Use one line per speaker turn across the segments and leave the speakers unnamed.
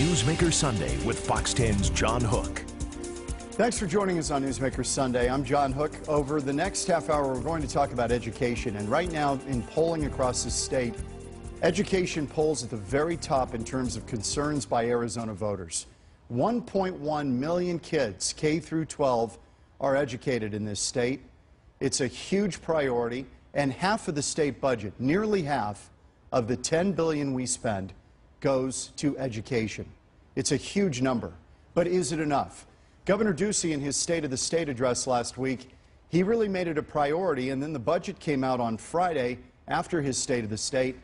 Newsmaker Sunday with Fox 10's John Hook.
Thanks for joining us on Newsmaker Sunday. I'm John Hook. Over the next half hour, we're going to talk about education. And right now, in polling across the state, education polls at the very top in terms of concerns by Arizona voters. 1.1 million kids, K through 12, are educated in this state. It's a huge priority, and half of the state budget, nearly half of the $10 billion we spend, goes to education. It's a huge number, but is it enough? Governor Ducey, in his State of the State address last week, he really made it a priority, and then the budget came out on Friday after his State of the State,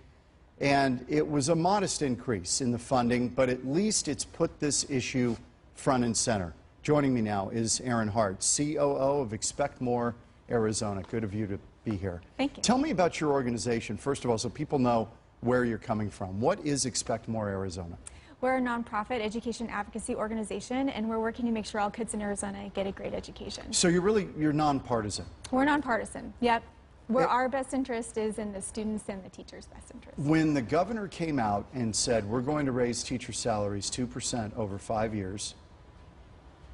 and it was a modest increase in the funding, but at least it's put this issue front and center. Joining me now is Erin Hart, COO of Expect More Arizona. Good of you to be here.
Thank you.
Tell me about your organization, first of all, so people know where you're coming from. What is Expect More Arizona?
We're a nonprofit education advocacy organization, and we're working to make sure all kids in Arizona get a great education.
So you're nonpartisan?
We're nonpartisan, yep. Where our best interest is in the students' and the teachers' best interest.
When the governor came out and said, we're going to raise teacher salaries 2% over 5 years,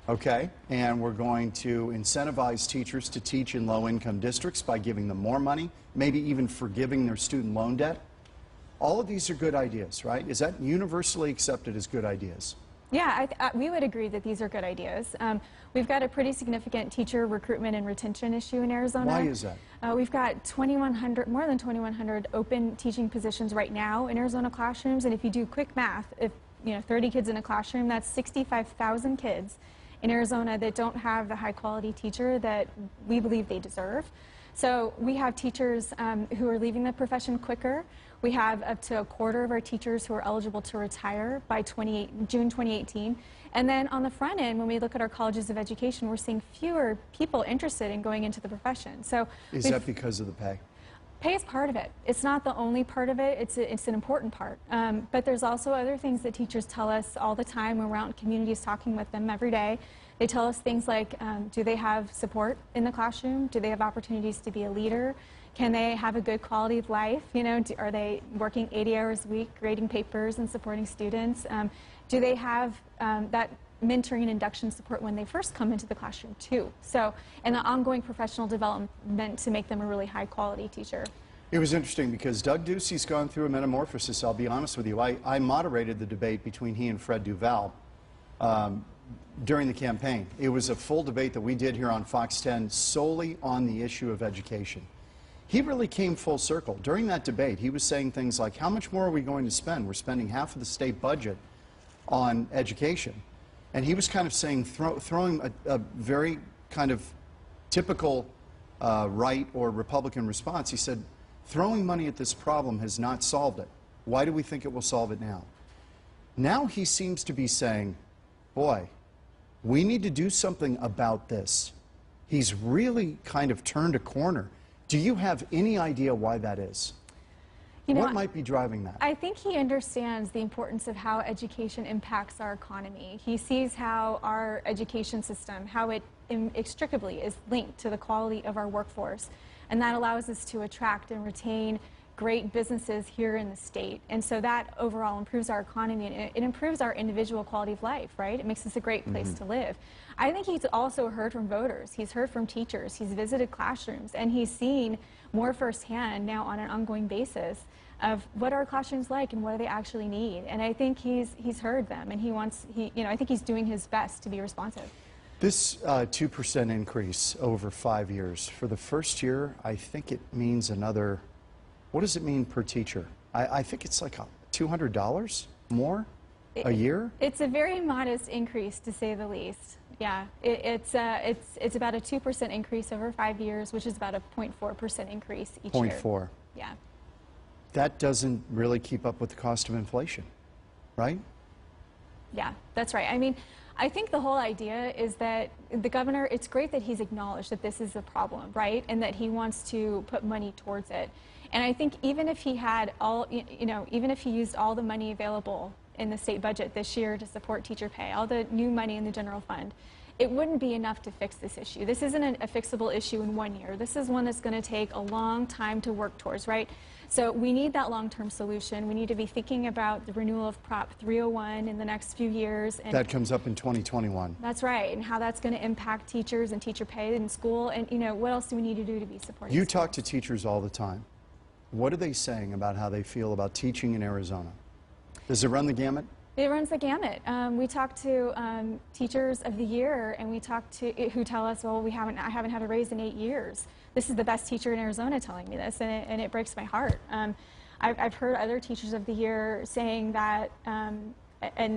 okay, and we're going to incentivize teachers to teach in low-income districts by giving them more money, maybe even forgiving their student loan debt, all of these are good ideas, right? Is that universally accepted as good ideas?
Yeah, we would agree that these are good ideas. We've got a pretty significant teacher recruitment and retention issue in Arizona.
Why is that?
We've got more than 2,100 open teaching positions right now in Arizona classrooms, and if you do quick math, if 30 kids in a classroom, that's 65,000 kids in Arizona that don't have the high-quality teacher that we believe they deserve. So we have teachers who are leaving the profession quicker. We have up to a quarter of our teachers who are eligible to retire by June 2018. And then on the front end, when we look at our colleges of education, we're seeing fewer people interested in going into the profession. So
is that because of the pay?
Pay is part of it. It's not the only part of it. It's an important part. But there's also other things that teachers tell us all the time when we're out in communities talking with them every day. They tell us things like, do they have support in the classroom? Do they have opportunities to be a leader? Can they have a good quality of life? Are they working 80 hours a week, grading papers and supporting students? Do they have that mentoring and induction support when they first come into the classroom too? So, and the ongoing professional development to make them a really high quality teacher.
It was interesting because Doug Ducey's gone through a metamorphosis, I'll be honest with you. I moderated the debate between he and Fred Duval during the campaign. It was a full debate that we did here on Fox 10 solely on the issue of education. He really came full circle. During that debate, he was saying things like, how much more are we going to spend? We're spending half of the state budget on education. And he was kind of saying, throwing a very kind of typical right or Republican response. He said, throwing money at this problem has not solved it. Why do we think it will solve it now? Now he seems to be saying, boy, we need to do something about this. He's really kind of turned a corner. Do you have any idea why that is? What might be driving that?
I think he understands the importance of how education impacts our economy. He sees how our education system, how it inextricably is linked to the quality of our workforce. And that allows us to attract and retain great businesses here in the state. And so that overall improves our economy, and it improves our individual quality of life, right? It makes us a great place to live. I think he's also heard from voters. He's heard from teachers. He's visited classrooms, and he's seen more firsthand now on an ongoing basis of what our classrooms like and what do they actually need. And I think he's heard them, and I think he's doing his best to be responsive.
This 2% increase over 5 years, for the first year, I think it means another. What does it mean per teacher? I think it's like $200 more a year? It's
a very modest increase, to say the least. Yeah, it's about a 2% increase over 5 years, which is about a 0.4% increase each year.
0.4.
Yeah.
That doesn't really keep up with the cost of inflation, right?
Yeah, that's right. I mean, I think the whole idea is that the governor, it's great that he's acknowledged that this is a problem, right? And that he wants to put money towards it. And I think even if he had even if he used all the money available in the state budget this year to support teacher pay, all the new money in the general fund, it wouldn't be enough to fix this issue. This isn't a fixable issue in 1 year. This is one that's going to take a long time to work towards, right? So we need that long-term solution. We need to be thinking about the renewal of Prop 301 in the next few years. And
that comes up in 2021.
That's right, and how that's going to impact teachers and teacher pay in school, and what else do we need to do to be supportive?
You talk to teachers all the time. What are they saying about how they feel about teaching in Arizona? Does it run the gamut?
It runs the gamut. We talk to teachers of the year, and we talk to who tell us, well, I haven't had a raise in 8 years. This is the best teacher in Arizona telling me this, and it breaks my heart. I've heard other teachers of the year saying that, and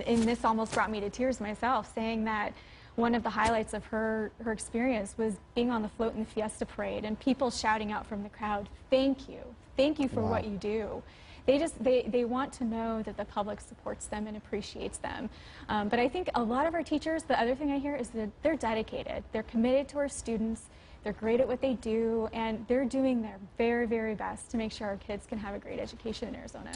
this almost brought me to tears myself, saying that one of the highlights of her experience was being on the float in the Fiesta Parade and people shouting out from the crowd, thank you for what you do. They want to know that the public supports them and appreciates them. But I think a lot of our teachers, the other thing I hear is that they're dedicated. They're committed to our students. They're great at what they do, and they're doing their very, very best to make sure our kids can have a great education in Arizona.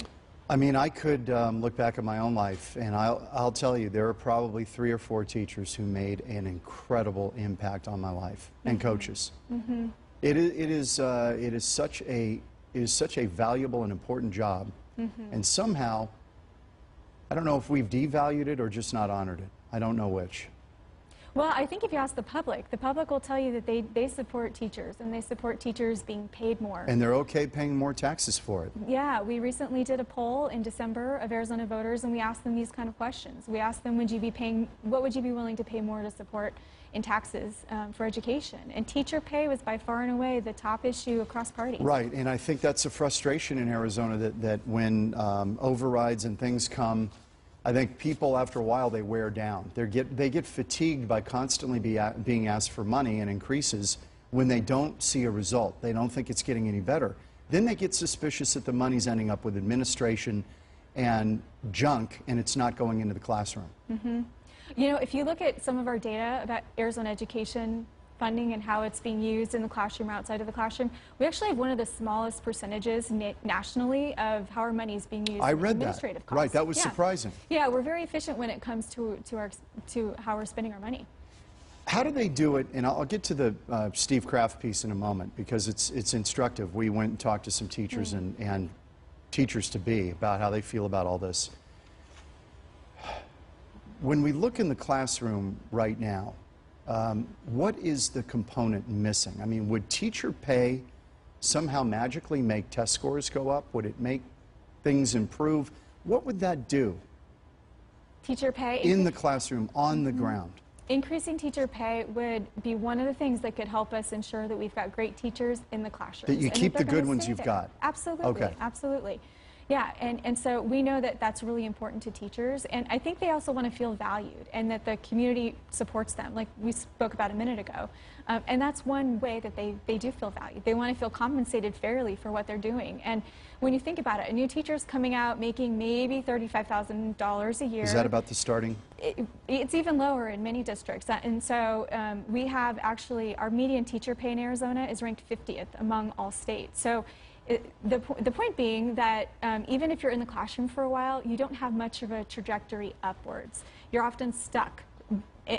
I mean, I could look back at my own life, and I'll tell you, there are probably 3 or 4 teachers who made an incredible impact on my life, and coaches. It is such a valuable and important job, and somehow, I don't know if we've devalued it or just not honored it. I don't know which.
Well, I think if you ask the public will tell you that they support teachers, and they support teachers being paid more.
And they're okay paying more taxes for it.
Yeah, we recently did a poll in December of Arizona voters, and we asked them these kind of questions. We asked them, what would you be willing to pay more to support in taxes for education? And teacher pay was by far and away the top issue across parties.
Right, and I think that's a frustration in Arizona that when overrides and things come, I think people, after a while, they wear down. They get fatigued by constantly being asked for money and increases when they don't see a result. They don't think it's getting any better. Then they get suspicious that the money's ending up with administration and junk, and it's not going into the classroom.
If you look at some of our data about Arizona education funding and how it's being used in the classroom or outside of the classroom, we actually have one of the smallest percentages nationally of how our money is being used
I
in
read
administrative
that.
costs.
Right, that was surprising.
Yeah, we're very efficient when it comes to how we're spending our money.
How do they do it? And I'll get to the Steve Kraft piece in a moment because it's instructive. We went and talked to some teachers and teachers-to-be about how they feel about all this. When we look in the classroom right now, what is the component missing? I mean, would teacher pay somehow magically make test scores go up? Would it make things improve? What would that do?
Teacher pay?
In the classroom, on the ground.
Increasing teacher pay would be one of the things that could help us ensure that we've got great teachers in the classroom.
That you keep the good ones you've got.
Absolutely,
okay.
Absolutely. Yeah, and so we know that that's really important to teachers, and I think they also want to feel valued and that the community supports them, like we spoke about a minute ago. And that's one way that they do feel valued. They want to feel compensated fairly for what they're doing. And when you think about it, a new teacher's coming out making maybe $35,000 a year.
Is that about the starting?
It's even lower in many districts. And so we have actually, our median teacher pay in Arizona is ranked 50th among all states. So the point being that even if you're in the classroom for a while, you don't have much of a trajectory upwards. You're often stuck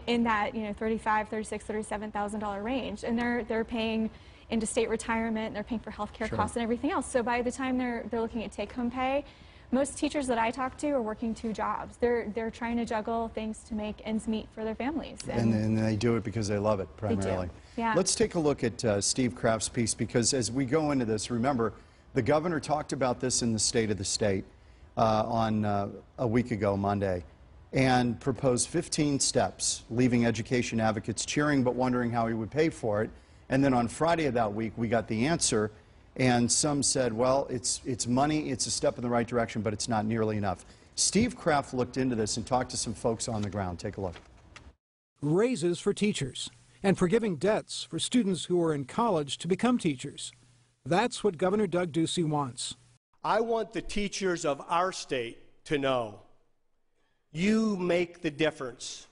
in that $35,000, $36,000, $37,000 range, and they're paying into state retirement, they're paying for health care costs and everything else. So by the time they're looking at take-home pay, most teachers that I talk to are working 2 jobs. They're trying to juggle things to make ends meet for their families.
And they do it because they love it, primarily.
They do. Yeah.
Let's take a look at Steve Kraft's piece, because as we go into this, remember, the governor talked about this in the State of the State on a week ago, Monday, and proposed 15 steps, leaving education advocates cheering but wondering how he would pay for it. And then on Friday of that week, we got the answer, and some said, well, it's money, it's a step in the right direction, but it's not nearly enough. Steve Kraft looked into this and talked to some folks on the ground. Take a look.
Raises for teachers and forgiving debts for students who are in college to become teachers. That's what Governor Doug Ducey wants.
I want the teachers of our state to know you make the difference.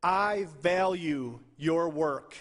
I value your work.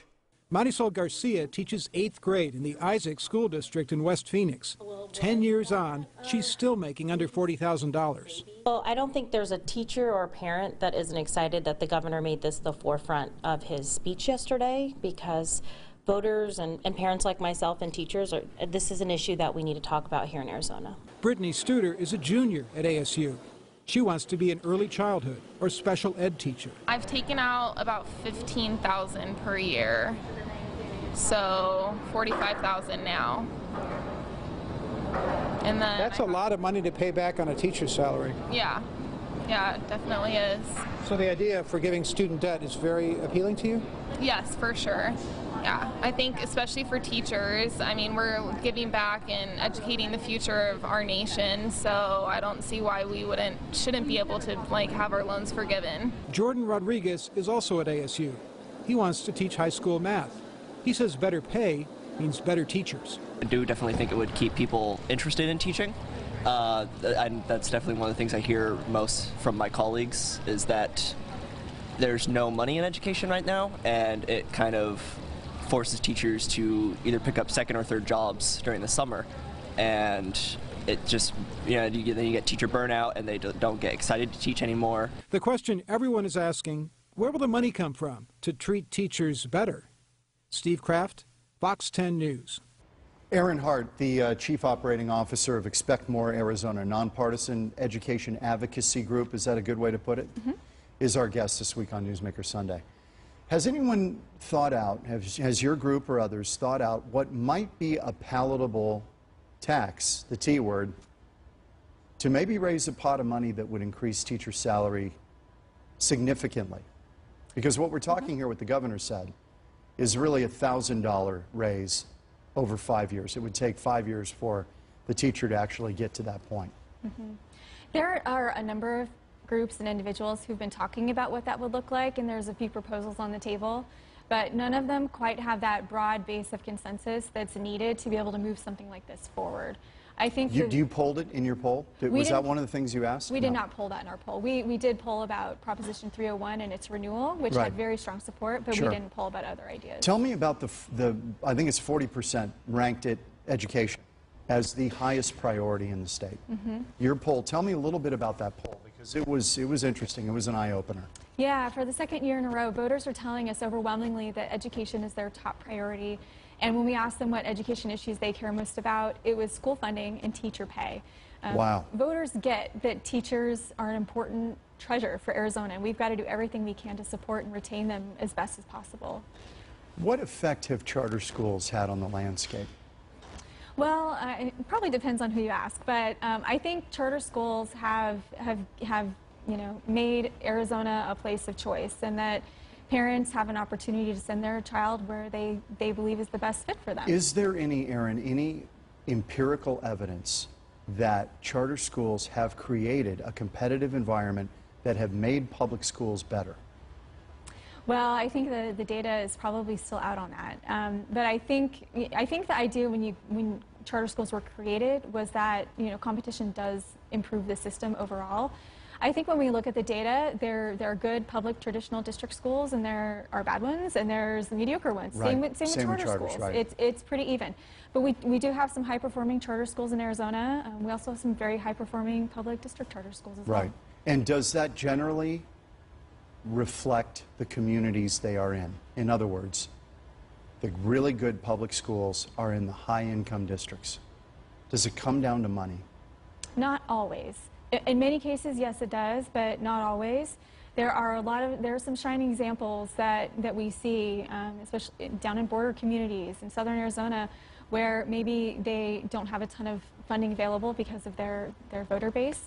Marisol Garcia teaches 8th grade in the Isaac School District in West Phoenix. 10 years on, she's still making under $40,000.
Well, I don't think there's a teacher or a parent that isn't excited that the governor made this the forefront of his speech yesterday, because voters and parents like myself and teachers, this is an issue that we need to talk about here in Arizona.
Brittany Studer is a junior at ASU. She wants to be an early childhood or special ed teacher.
I've taken out about $15,000 per year, so $45,000 now. And then
That's a lot of money to pay back on a teacher's salary.
Yeah, it definitely is.
So the idea of forgiving student debt is very appealing to you?
Yes, for sure. Yeah, I think especially for teachers, I mean, we're giving back and educating the future of our nation, so I don't see why we shouldn't be able to have our loans forgiven.
Jordan Rodriguez is also at ASU. He wants to teach high school math. He says better pay means better teachers.
I do definitely think it would keep people interested in teaching. And that's definitely one of the things I hear most from my colleagues, is that there's no money in education right now, and it kind of forces teachers to either pick up second or third jobs during the summer, and it just, then you get teacher burnout, and they don't get excited to teach anymore.
The question everyone is asking, where will the money come from to treat teachers better? Steve Kraft, Fox 10 News.
Erin Hart, the Chief Operating Officer of Expect More Arizona, nonpartisan education advocacy group, is that a good way to put it? Mm-hmm. Is our guest this week on Newsmaker Sunday. Has anyone thought out, has your group or others thought out what might be a palatable tax, the T word, to maybe raise a pot of money that would increase teacher salary significantly? Because what we're talking here, what the governor said, is really a $1,000 raise over 5 years. It would take 5 years for the teacher to actually get to that point.
Mm-hmm. There are a number of groups and individuals who've been talking about what that would look like, and there's a few proposals on the table, but none of them quite have that broad base of consensus that's needed to be able to move something like this forward. I think
do you polled it in your poll? Was that one of the things you asked?
We did not poll that in our poll. We did poll about Proposition 301 and its renewal, which had very strong support, but we didn't poll about other ideas.
Tell me about the I think it's 40% ranked it education as the highest priority in the state. Mm-hmm. Your poll, tell me a little bit about that poll, because it was interesting. It was an eye-opener. Yeah,
for the second year in a row, voters are telling us overwhelmingly that education is their top priority. And when we asked them what education issues they care most about, it was school funding and teacher pay.
Wow.
Voters get that teachers are an important treasure for Arizona, and we've got to do everything we can to support and retain them as best as possible.
What effect have charter schools had on the landscape?
Well, it probably depends on who you ask, but I think charter schools have made Arizona a place of choice, and that parents have an opportunity to send their child where they believe is the best fit for them.
Is there any empirical evidence that charter schools have created a competitive environment that have made public schools better?
Well, I think the data is probably still out on that. But I think the idea when charter schools were created was that competition does improve the system overall. I think when we look at the data, there are good public traditional district schools, and there are bad ones, and there's the mediocre ones.
Right.
Same with charter schools.
Right.
It's pretty even. But we do have some high-performing charter schools in Arizona. We also have some very high-performing public district charter schools as well.
Right. And does that generally reflect the communities they are in? In other words, the really good public schools are in the high-income districts. Does it come down to money?
Not always. In many cases, yes, it does, but not always. There are some shining examples that we see, especially down in border communities in southern Arizona, where maybe they don't have a ton of funding available because of their voter base,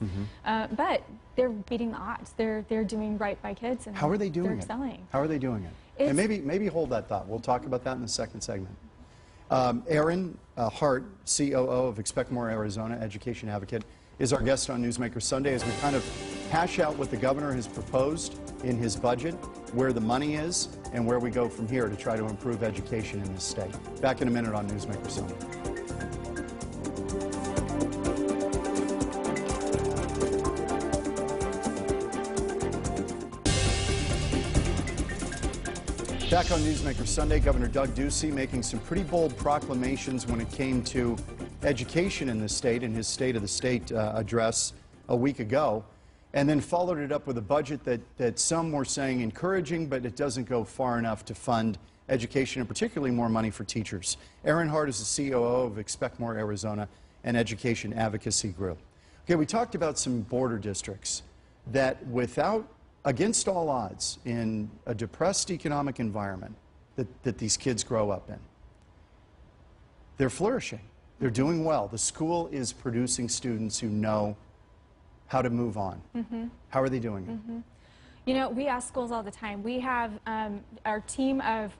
but they're beating the odds. They're doing right by kids, and
how are they doing
they're excelling.
How are they doing it? And maybe hold that thought. We'll talk about that in the second segment. Erin Hart, COO of Expect More Arizona, education advocate, is our guest on Newsmaker Sunday as we kind of hash out what the governor has proposed in his budget, where the money is, and where we go from here to try to improve education in this state. Back in a minute on Newsmaker Sunday. Back on Newsmaker Sunday, Governor Doug Ducey making some pretty bold proclamations when it came to education in the state in his State of the State address a week ago, and then followed it up with a budget that some were saying encouraging, but it doesn't go far enough to fund education, and particularly more money for teachers. Erin Hart is the COO of Expect More Arizona, an education advocacy group. Okay, we talked about some border districts that against all odds, in a depressed economic environment that these kids grow up in, they're flourishing. They're doing well. The school is producing students who know how to move on. How are they doing it?
You know, we ask schools all the time. We have our team of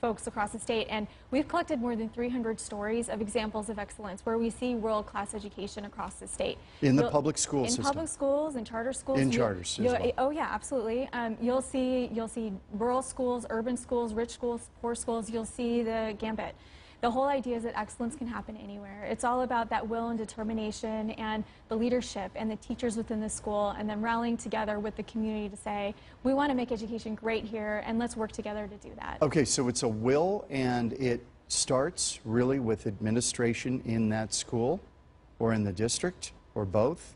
folks across the state, and we've collected more than 300 stories of examples of excellence where we see world-class education across the state.
In the public school system?
In public schools, in charter schools.
In charters as well.
Oh yeah, absolutely. You'll see rural schools, urban schools, rich schools, poor schools. You'll see the gambit. The whole idea is that excellence can happen anywhere. It's all about that will and determination and the leadership and the teachers within the school, and then rallying together with the community to say, we want to make education great here, and let's work together to do that.
Okay, so it's a will, and it starts really with administration in that school or in the district or both?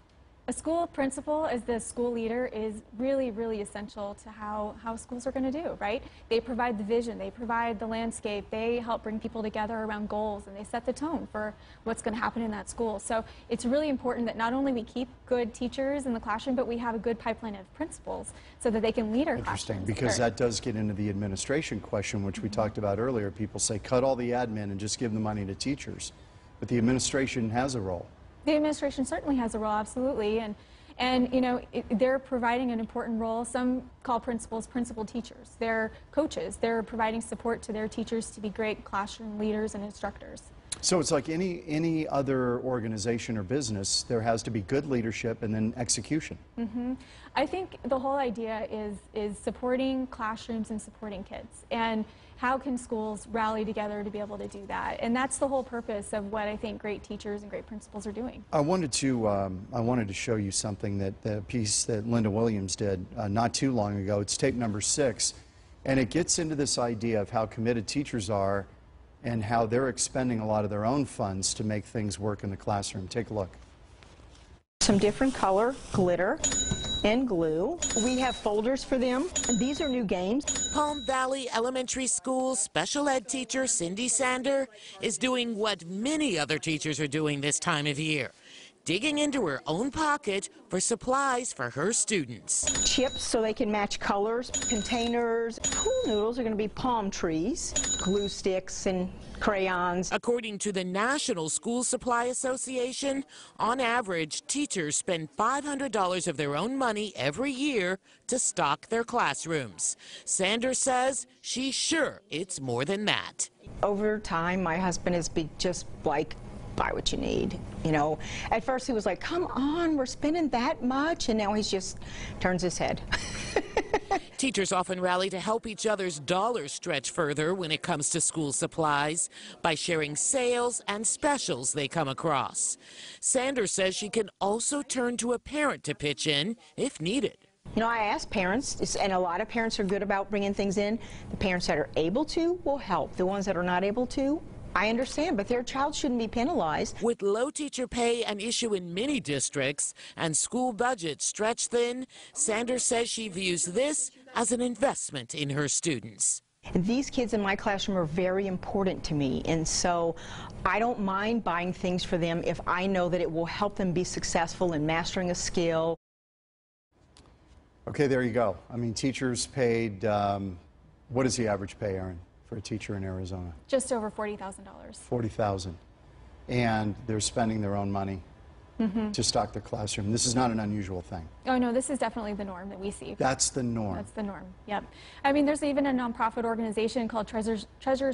A school principal, as the school leader, is really, really essential to how schools are going to do, right? They provide the vision, they provide the landscape, they help bring people together around goals, and they set the tone for what's going to happen in that school. So it's really important that not only we keep good teachers in the classroom, but we have a good pipeline of principals so that they can lead our classrooms.
Interesting, because that does get into the administration question, which we talked about earlier. People say, cut all the admin and just give the money to teachers. But the administration has a role.
The administration certainly has a role, absolutely, and you know, they're providing an important role. Some call principals principal teachers. They're coaches. They're providing support to their teachers to be great classroom leaders and instructors.
So it's like any other organization or business, there has to be good leadership and then execution.
I think the whole idea is supporting classrooms and supporting kids, and how can schools rally together to be able to do that? And that's the whole purpose of what I think great teachers and great principals are doing.
I wanted to show you something the piece that Linda Williams did not too long ago. It's tape number 6, and it gets into this idea of how committed teachers are and how they're expending a lot of their own funds to make things work in the classroom. Take a look.
Some different color glitter and glue. We have folders for them, and these are new games.
Palm Valley Elementary School special ed teacher Cindy Sander is doing what many other teachers are doing this time of year, digging into her own pocket for supplies for her students.
Chips so they can match colors, containers. Pool noodles are going to be palm trees, glue sticks and crayons.
According to the National School Supply Association, on average, teachers spend $500 of their own money every year to stock their classrooms. Sanders says she's sure it's more than that.
Over time, my husband has been just like, buy what you need. You know, at first he was like, come on, we're spending that much, and now he's just turns his head.
Teachers often rally to help each other's dollars stretch further when it comes to school supplies by sharing sales and specials they come across. Sanders says she can also turn to a parent to pitch in if needed.
You know, I ask parents, and a lot of parents are good about bringing things in. The parents that are able to will help. The ones that are not able to, I understand, but their child shouldn't be penalized.
With low teacher pay an issue in many districts and school budgets stretched thin, Sanders says she views this as an investment in her students.
These kids in my classroom are very important to me, and so I don't mind buying things for them if I know that it will help them be successful in mastering a skill.
Okay, there you go. I mean, teachers paid, what is the average pay, Erin, for a teacher in Arizona?
Just over $40,000.
$40,000. And they're spending their own money to stock their classroom. This is not an unusual thing.
Oh no, this is definitely the norm that we see.
That's the norm.
That's the norm, yep. I mean, there's even a nonprofit organization called Treasures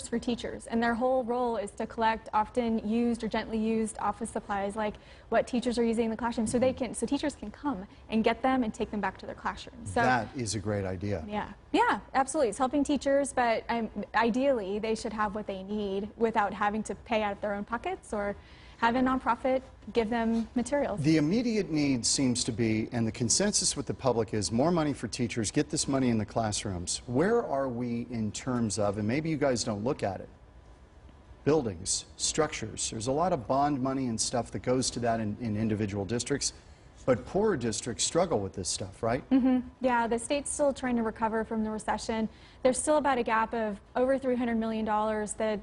for Teachers, and their whole role is to collect often used or gently used office supplies, like what teachers are using in the classroom, so teachers can come and get them and take them back to their classrooms. So,
that is a great idea.
Yeah, absolutely. It's helping teachers, but ideally they should have what they need without having to pay out of their own pockets or have a nonprofit give them materials.
The immediate need seems to be, and the consensus with the public is, more money for teachers, get this money in the classrooms. Where are we in terms of, and maybe you guys don't look at it, buildings, structures? There's a lot of bond money and stuff that goes to that in individual districts, but poorer districts struggle with this stuff, right?
Yeah, the state's still trying to recover from the recession. There's still about a gap of over $300 million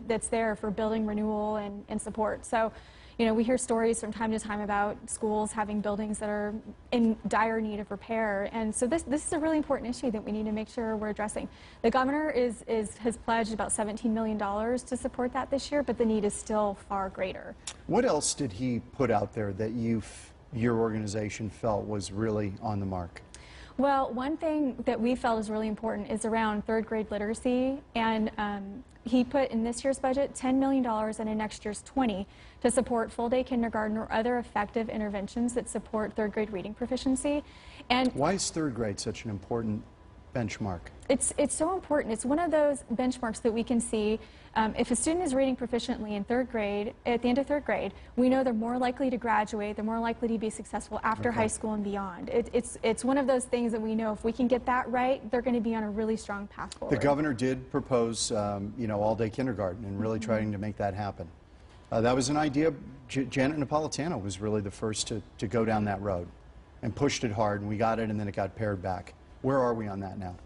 that's there for building renewal and support. So, you know, we hear stories from time to time about schools having buildings that are in dire need of repair, and so this is a really important issue that we need to make sure we're addressing. The governor has pledged about $17 million to support that this year, but the need is still far greater.
What else did he put out there that your organization felt was really on the mark?
Well, one thing that we felt is really important is around third grade literacy, and he put in this year's budget $10 million and in next year's $20 to support full-day kindergarten or other effective interventions that support third grade reading proficiency. And
why is third grade such an important benchmark?
It's so important. It's one of those benchmarks that we can see. If a student is reading proficiently in third grade, at the end of third grade, we know they're more likely to graduate, they're more likely to be successful after high school and beyond. It's one of those things that we know if we can get that right, they're going to be on a really strong path forward.
The governor did propose, you know, all-day kindergarten and really trying to make that happen. That was an idea. Janet Napolitano was really the first to go down that road and pushed it hard, and we got it, and then it got pared back. Where are we on that now?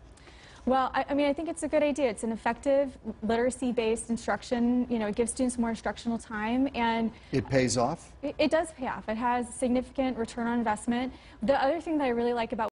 Well, I mean, I think it's a good idea. It's an effective literacy-based instruction. You know, it gives students more instructional time, and
it pays off?
It does pay off. It has significant return on investment. The other thing that I really like about